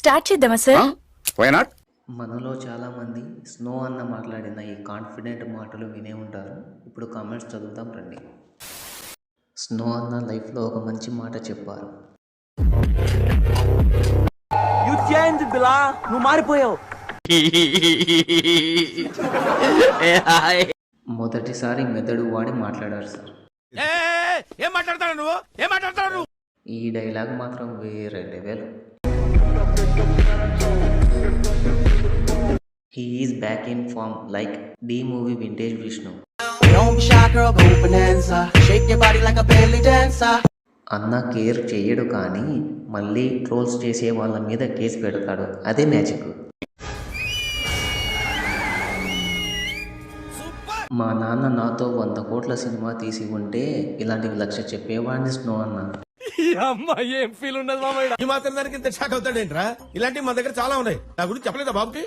Start చేద్దామా sir? Why not? మనలో చాలామంది స్నో అన్న మాట్లాడిన ఈ కాన్ఫిడెంట్ మాటలు వినే ఉంటారు. ఇప్పుడు కామెంట్స్ చదువుతాం రండి. స్నో అన్న లైఫ్లో ఒక మంచి మాట చెప్పారు. నువ్వు మారిపోయావు. మొదటిసారి మెదడు వాడి మాట్లాడారు సార్. ఏం మాట్లాడతాడు నువ్వు? ఏం మాట్లాడతాడు? ఈ డైలాగ్ మాత్రం వేరే level. He is back in form like the movie vintage Vishnu. Don't be shy, girl, go bonanza. Shake your body like a belly dancer. అన్న కేర్ చెయ్యడు కానీ మళ్ళీ ట్రోల్స్ చేసే వాళ్ళ మీద కేసు పెడతాడు. అదే మ్యాజిక్. మా నాన్న నాతో 100 కోట్ల సినిమా తీసి ఉంటే ఇలాంటివి 1,00,000 చెప్పేవాడిని స్నో అన్న. ఈ మాత్రం దానికి ఇంత షాక్ అవుతాడేంట్రా? ఇలాంటివి మా దగ్గర చాలా ఉన్నాయి. నా గురించి చెప్పలేదా బాబుకి?